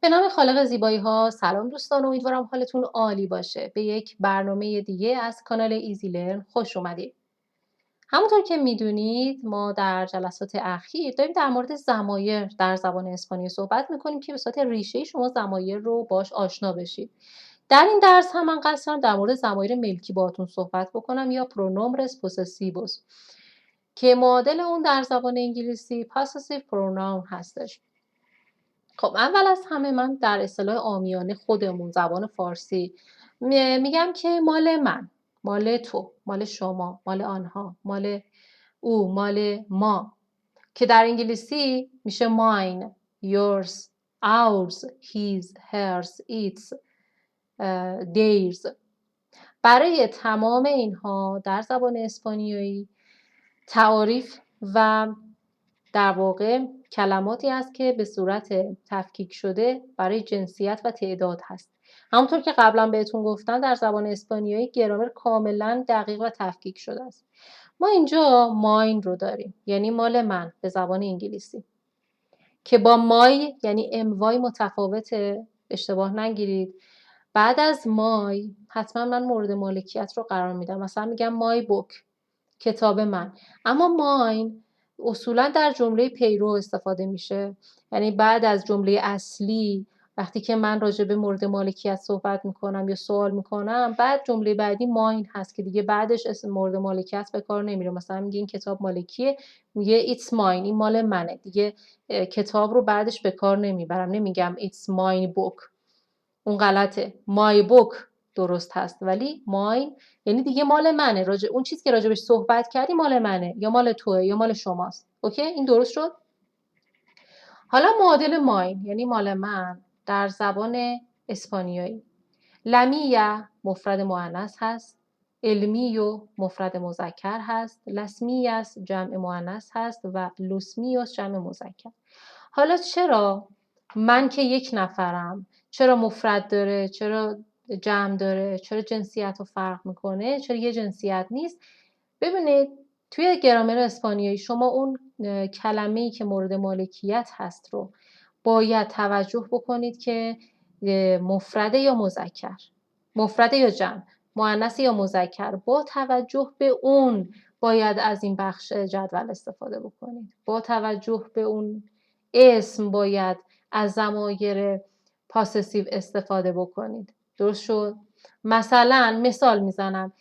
به نام خالق زیبایی‌ها سلام دوستان، امیدوارم حالتون عالی باشه. به یک برنامه دیگه از کانال ایزی لرن خوش اومدید. همونطور که میدونید ما در جلسات اخیر داریم در مورد ضمایر در زبان اسپانیایی صحبت میکنیم که به صورت ریشه‌ای شما ضمایر رو باش آشنا بشید. در این درس هم من قصد دارم در مورد ضمایر ملکی باهاتون صحبت بکنم یا پرونومبرس پوسسیوس که معادل اون در زبان انگلیسی پاسیو پروناون هستش. خب اول از همه من در اصطلاح عامیانه خودمون زبان فارسی میگم که مال من، مال تو، مال شما، مال آنها، مال او، مال ما، که در انگلیسی میشه mine, yours, ours, his, hers, its, theirs. برای تمام اینها در زبان اسپانیایی تعاریف و در واقع کلماتی هست که به صورت تفکیک شده برای جنسیت و تعداد هست. همونطور که قبلا بهتون گفتم در زبان اسپانیایی گرامر کاملا دقیق و تفکیک شده است. ما اینجا ماین رو داریم، یعنی مال من به زبان انگلیسی، که با مای یعنی اموای متفاوته، اشتباه نگیرید. بعد از مای حتما من مورد مالکیت رو قرار میدم، مثلا میگم مای بوک، کتاب من. اما ماین اصولا در جمله پیرو استفاده میشه، یعنی بعد از جمله اصلی وقتی که من راجع به مورد مالکیت صحبت میکنم یا سوال میکنم، بعد جمله بعدی ماین هست که دیگه بعدش اسم مورد مالکیت به کار نمیره. مثلا میگه این کتاب مالکیه، میگه it's mine، این مال منه، دیگه کتاب رو بعدش به کار نمیبرم، نمیگم it's mine book، اون غلطه. my book درست هست، ولی mine یعنی دیگه مال منه، اون چیزی که راجبش صحبت کردی مال منه یا مال توه یا مال شماست. اوکی، این درست شد. حالا معادل ماین یعنی مال من در زبان اسپانیایی، لمیه مفرد مؤنث هست، المیو مفرد مذکر هست، لسمیاس جمع مؤنث هست و لوسمیوس جمع مذکر. حالا چرا من که یک نفرم، چرا مفرد داره، چرا جمع داره، چرا جنسیت رو فرق میکنه، چرا یه جنسیت نیست؟ ببینید توی گرامر اسپانیایی شما اون کلمه‌ای که مورد مالکیت هست رو باید توجه بکنید که مفرده یا مذکر، مفرده یا جمع، مؤنث یا مذکر. با توجه به اون باید از این بخش جدول استفاده بکنید. با توجه به اون اسم باید از ضمایر پاسیو استفاده بکنید. درست شد؟ مثلا مثال میزنم،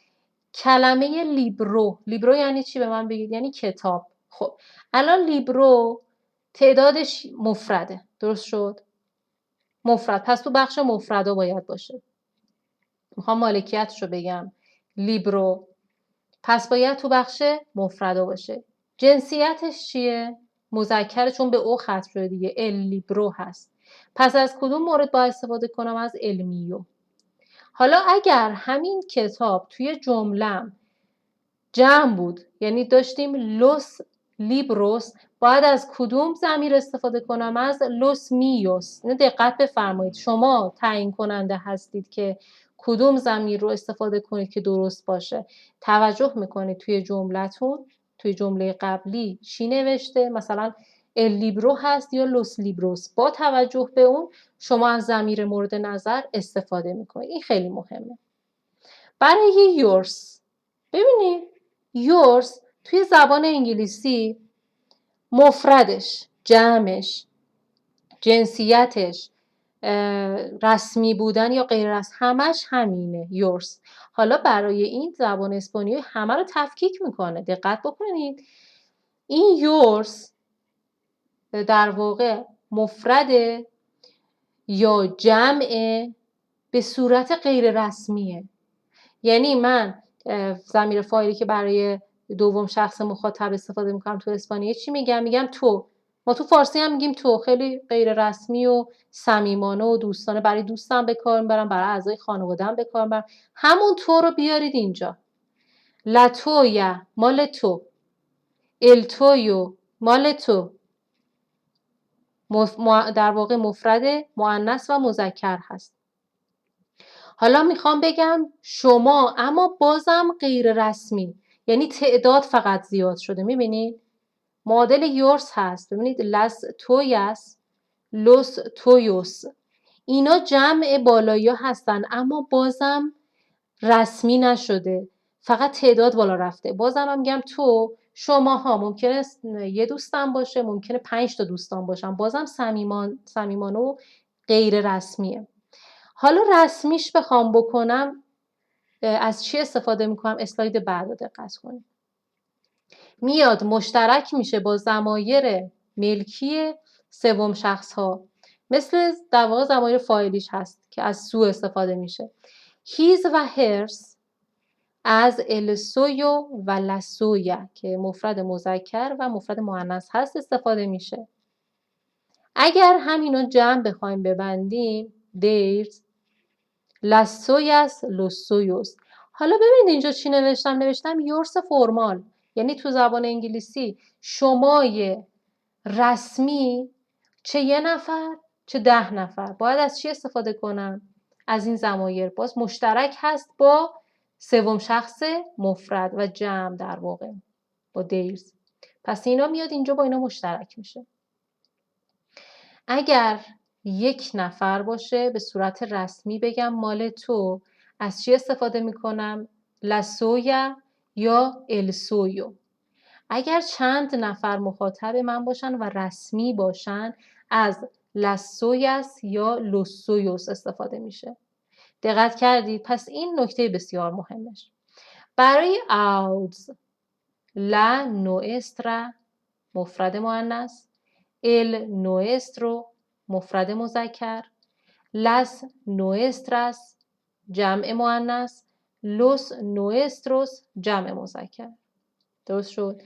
کلمه لیبرو، لیبرو یعنی چی به من بگید؟ یعنی کتاب. خب الان لیبرو تعدادش مفرده، درست شد؟ مفرد، پس تو بخش مفردا باید باشه. میخوام مالکیتش رو بگم، لیبرو، پس باید تو بخش مفردا باشه. جنسیتش چیه؟ مذکر، چون به او ختم شده دیگه، ال لیبرو هست. پس از کدوم مورد باید استفاده کنم؟ از المیو. حالا اگر همین کتاب توی جمله‌ام جمع بود، یعنی داشتیم لوس لیبروس، باید از کدوم ضمیر استفاده کنم؟ از لوس میوس. اینو دقت بفرمایید، شما تعیین کننده هستید که کدوم ضمیر رو استفاده کنید که درست باشه. توجه میکنید توی جملتون، توی جمله قبلی چی نوشته، مثلا ال لیبرو هست یا لوس لیبروس، با توجه به اون شما از ضمیر مورد نظر استفاده میکنید. این خیلی مهمه. برای یورس، ببینید yours توی زبان انگلیسی مفردش، جمعش، جنسیتش، رسمی بودن یا غیر رسمی، همش همینه yours. حالا برای این زبان اسپانیایی همه رو تفکیک میکنه. دقت بکنید، این yours در واقع مفرد یا جمع به صورت غیر رسمیه. یعنی من ضمیر فاعلی که برای دوم شخص مخاطب استفاده میکنم تو اسپانیایی چی میگم؟ میگم تو. ما تو فارسی هم میگیم تو، خیلی غیر رسمی و صمیمانه و دوستانه، برای دوستم به کار میبرم، برای اعضای خانواده‌ام به کار میبرم. همون تو رو بیارید اینجا. لاتویا مال تو، التویو مال تو، در واقع مفرد مؤنث و مذکر هست. حالا میخوام بگم شما، اما بازم غیر رسمی، یعنی تعداد فقط زیاد شده. میبینید معادل یورس هست، ببینید لس تویاس، لوس تویوس. اینا جمع بالایی هستن اما بازم رسمی نشده، فقط تعداد بالا رفته. بازم هم میگم تو، شماها ممکنه یه دوستان باشه، ممکنه 5 تا دوستان باشن، بازم صمیمانه و غیر رسمیه. حالا رسمیش بخوام بکنم از چی استفاده میکنم؟ اسلاید بعد رو دقت کنید. میاد مشترک میشه با ضمایر ملکی سوم شخص ها، مثل در واقع ضمایر فاعلیش هست که از سو استفاده میشه. his و hers از السویو و لسویا که مفرد مذکر و مفرد مؤنث هست استفاده میشه. اگر همینو جمع بخوایم ببندیم theirs، لسویاس، لوسویوس. حالا ببینید اینجا چی نوشتم یورس فرمال، یعنی تو زبان انگلیسی شمای رسمی چه 1 نفر چه 10 نفر باید از چی استفاده کنم؟ از این ضمایر. باز مشترک هست با سوم شخص مفرد و جمع در واقع با دیرز. پس اینا میاد اینجا با اینا مشترک میشه. اگر 1 نفر باشه به صورت رسمی بگم مال تو، از چی استفاده میکنم؟ لسویا یا السویو. اگر چند نفر مخاطب من باشن و رسمی باشن، از لسویاس یا لوسویوس استفاده میشه. دقت کردید؟ پس این نکته بسیار مهمش. برای اوز، لا نوسترا مفرد مؤنث، ال نوسترو مفرد مذکر، las nuestras جمع مؤنث، los nuestros جمع مذکر. درست شد؟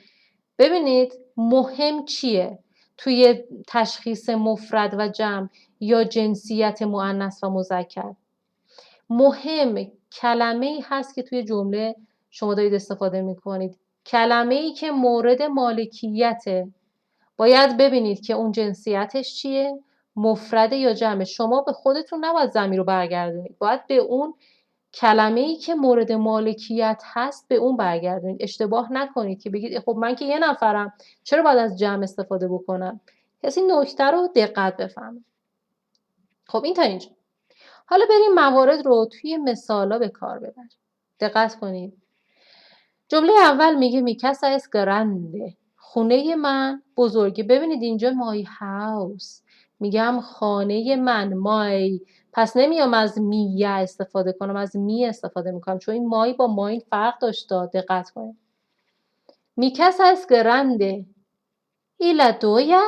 ببینید مهم چیه توی تشخیص مفرد و جمع یا جنسیت مؤنث و مذکر؟ مهم کلمه‌ای هست که توی جمله شما دارید استفاده می‌کنید، کلمه‌ای که مورد مالکیته. باید ببینید که اون جنسیتش چیه، مفرد یا جمع. شما به خودتون نباید ضمیر رو برگردونید، باید به اون کلمه‌ای که مورد مالکیت هست به اون برگردونید. اشتباه نکنید که بگید خب من که 1 نفرم چرا باید از جمع استفاده بکنم. پس این نکته رو دقت بفهمید. خب این تا اینجا. حالا بریم موارد رو توی مثالا به کار ببریم. دقت کنید. جمله اول میگه می کاسا اس گرانده، خونه من بزرگه. ببینید اینجا مای هاوس، میگم خانه من، مای. پس نمیام از میه استفاده کنم، از می استفاده میکنم، چون این مای با ماین فرق داشته. دقت کنید. می کاسا اس گرانده y la tuya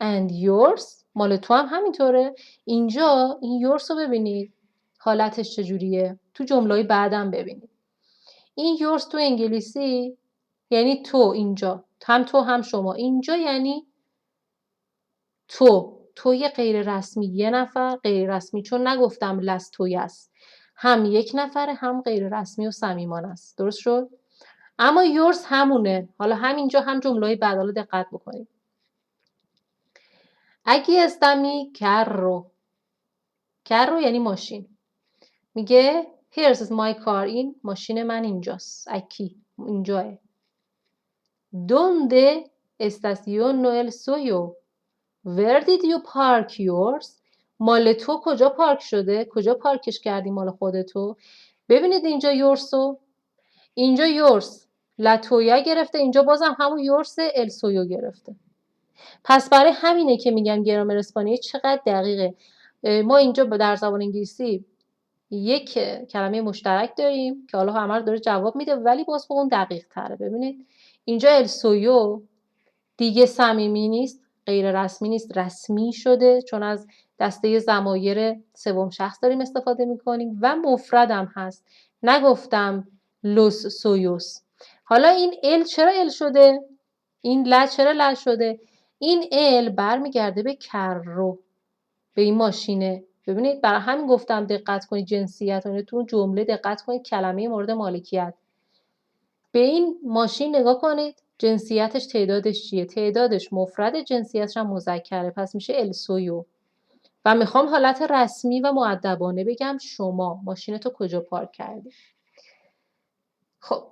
and yours، مال تو هم همینطوره. اینجا این yours رو ببینید حالتش چجوریه، تو جمله‌های بعدم ببینید. این yours تو انگلیسی یعنی تو، اینجا هم تو هم شما، اینجا یعنی توی غیر رسمی 1 نفر، غیر رسمی چون نگفتم لست توی است، هم 1 نفره هم غیر رسمی و صمیمانه است. درست شد؟ اما yours همونه. حالا همینجا هم جمله‌های بعد، حالا دقت بکنید. aquí está mi carro، carro یعنی ماشین. میگه here's my car، این ماشین من اینجاست. aquí اینجاه. donde estaciono el suyo، where did you park yours، مال تو کجا پارک شده، کجا پارکش کردی مال خودتو. ببینید اینجا یورسو، اینجا یورس لاتویا گرفته، اینجا بازم همون یورس السویو گرفته. پس برای همینه که میگم گرامر اسپانیایی چقدر دقیقه. ما اینجا در زبان انگلیسی 1 کلمه مشترک داریم که حالا همه رو داره جواب میده، ولی باز اون دقیق تره. ببینید اینجا السویو دیگه صمیمی نیست، غیر رسمی نیست، رسمی شده، چون از دسته ضمایر سوم شخص داریم استفاده میکنیم و مفردم هست. نگفتم لوس سویوس. حالا این ال چرا ال شده؟ این ل چرا ل شده؟ این ال برمیگرده به کرو، به این ماشینه. ببینید برای همین گفتم دقت کنید جنسیت رو تو جمله، دقت کنید کلمه مورد مالکیت. به این ماشین نگاه کنید جنسیتش تعدادش چیه؟ تعدادش مفرد، جنسیتش هم مذکره، پس میشه السویو. و میخوام حالت رسمی و مؤدبانه بگم شما ماشین تو کجا پارک کردی. خب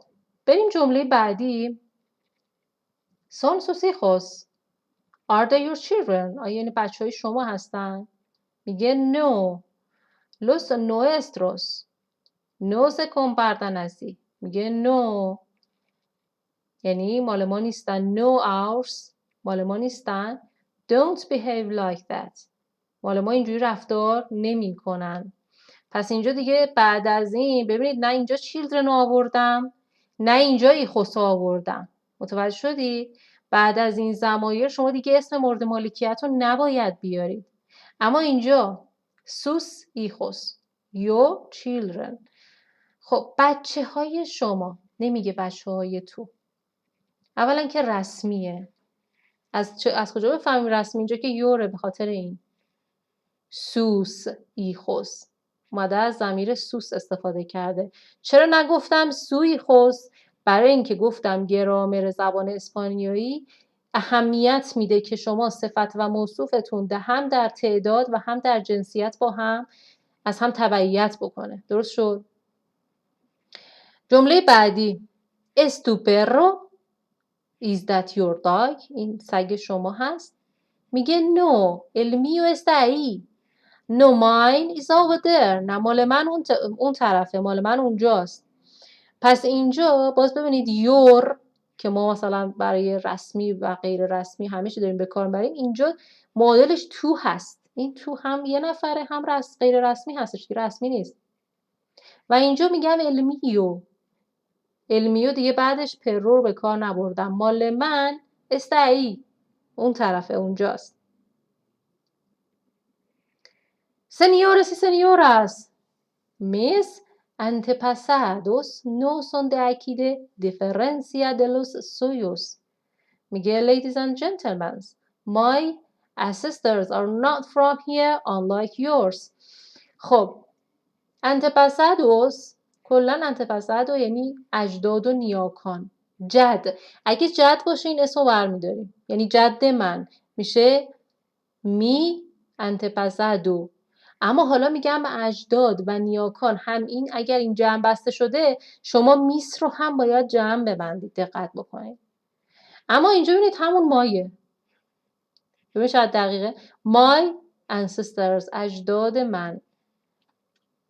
بریم جمله بعدی. son sus hijos are they your children، آیا یعنی بچه های شما هستن؟ میگه no los nuestros no se compartan así. میگه no یعنی مال ما نیستن. no ours مال ما نیستن. don't behave like that مال ما اینجوری رفتار نمی کنن. پس اینجا دیگه بعد از این ببینید نه اینجا children آوردم نه اینجا ایخوس آوردم. متوجه شدی؟ بعد از این ضمایر شما دیگه اسم مورد مالکیت رو نباید بیارید. اما اینجا sus hijos your children. خب بچه های شما نمیگه بچه های تو. اولا که رسمیه. از کجا بفهمیم رسمی؟ اینجا که یوره به خاطر این سوس ایخوس اومده از ضمیر سوس استفاده کرده. چرا نگفتم سو ایخوس؟ برای اینکه گفتم گرامر زبان اسپانیایی اهمیت میده که شما صفت و موصوفتون هم در تعداد و هم در جنسیت با هم از هم تبعیت بکنه. درست شد؟ جمله بعدی Es tu perro? Is that your dog? این سگ شما هست؟ میگه no el mío está ahí. No mine is over there. نه مال من اون طرفه، مال من اونجاست. پس اینجا باز ببینید your که ما مثلا برای رسمی و غیر رسمی همیشه داریم به کار میبریم، اینجا معادلش تو هست. این تو هم یه نفره هم غیر رسمی هستش که رسمی نیست. و اینجا میگم المیو. المیو دیگه بعدش پرو رو به کار نبردم. مال من استعی اون طرفه اونجاست. Señores y señoras, mis antepasados no son de aquí de diferencia de los suyos. میگه ladies and gentlemen, my ancestors are not from here unlike yours. خب antepasados کلن انتپسدو یعنی اجداد و نیاکان. جد اگه جد باشه این اسمو برمیداریم یعنی جد من میشه می انتپسدو. اما حالا میگم اجداد و نیاکان هم این اگر این جمع بسته شده شما میس رو هم باید جمع ببندید. دقت بکنید. اما اینجا ببینید همون مایه. ببینید شاید دقیقه my ancestors اجداد من.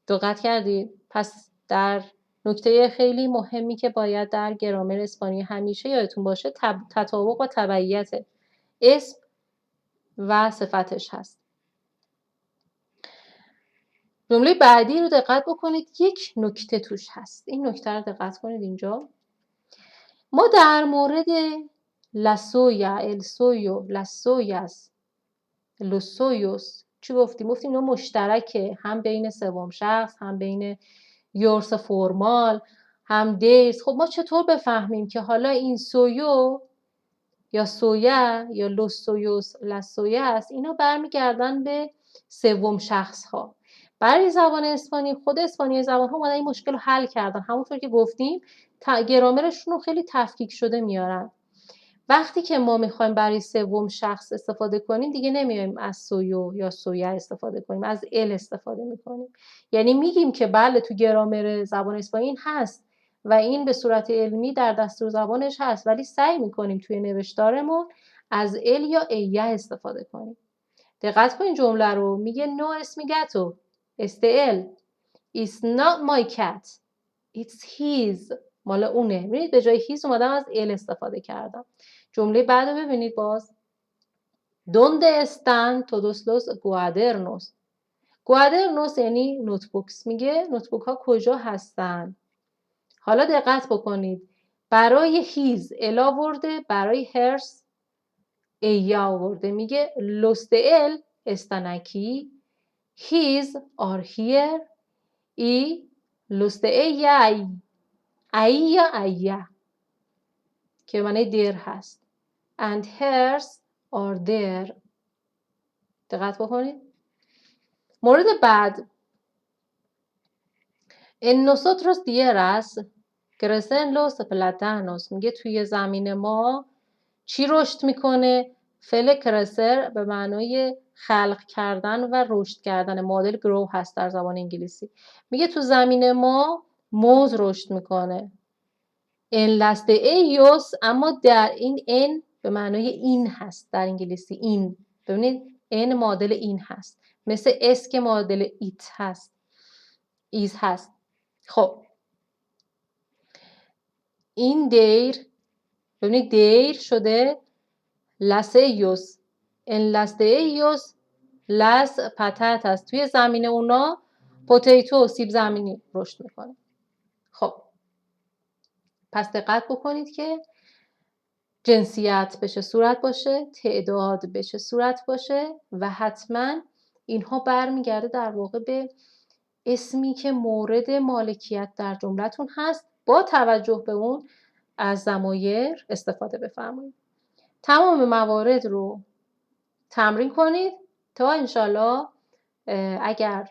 دقت کردید؟ پس در نکته خیلی مهمی که باید در گرامر اسپانیایی همیشه یادتون باشه تطابق و تبعیت اسم و صفتش هست. جمله بعدی رو دقت بکنید. یک نکته توش هست. این نکته رو دقت کنید اینجا. ما در مورد لاسویا، السویو، لاسویاس، لوسویوس چی گفتیم؟ گفتیم اینا مشترکه هم بین سوم شخص هم بین یورس فرمال هم دیرز. خب ما چطور بفهمیم که حالا این سویو یا سویا یا لوسویوس لاسویاس اینا برمیگردن به سوم شخص ها؟ برای زبان اسپانی خود اسپانی زبان ها اومدن این مشکل رو حل کردن. همونطور که گفتیم گرامرشون رو خیلی تفکیک شده میارن. وقتی که ما میخوایم برای سوم شخص استفاده کنیم دیگه نمیایم از سویو یا سویا استفاده کنیم، از ال استفاده میکنیم. یعنی میگیم که بله تو گرامر زبان اسپانی این هست و این به صورت علمی در دستور زبانش هست، ولی سعی میکنیم توی نوشتارمون از ال یا ایه استفاده کنیم. دقت کنین جمله رو. میگه نو اسم گاتو استل It's not my cat It's his. مال اونه. ببینید به جای his اومدم از ال استفاده کردم. جمله بعد رو ببینید باز. Donde están todos los cuadernos. cuadernos یعنی نوتبوکس. میگه نوتبوک ها کجا هستن؟ حالا دقت بکنید. برای his ال آورده، برای hers ای آورده. میگه los de él están aquí. his are here. y los de ella ahí. ahí یا ایه که معنی دیر هست. and hers are there. دقت بکنید. مورد بعد en nosotros tierras crecen los plátanos. میگه توی زمین ما چی رشد میکنه؟ فعل کرسر به معنای خلق کردن و رشد کردن. مدل گرو هست در زبان انگلیسی. میگه تو زمین ما موز رشد میکنه. en las de ellos اما در این en به معنای این هست در انگلیسی. این ببینید ان مدل این هست مثل اس که معادل ایت هست، ایز هست. خب این دیر، ببینید دیر شده las ellos en las de ellos las patatas. توی زمین اونا پوتیتو، سیب زمینی رشد میکنه. خب پس دقت بکنید که جنسیت به چه صورت باشه، تعداد به چه صورت باشه و حتما اینها برمیگرده در واقع به اسمی که مورد مالکیت در جملتون هست. با توجه به اون از ضمایر استفاده بفرمایید. تمام موارد رو تمرین کنید تا انشالله اگر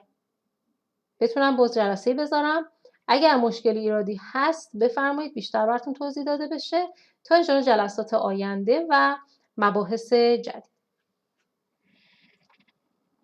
بتونم باز جلسه بذارم، اگر مشکلی ایرادی هست بفرمایید بیشتر براتون توضیح داده بشه تا انشالله جلسات آینده و مباحث جدید.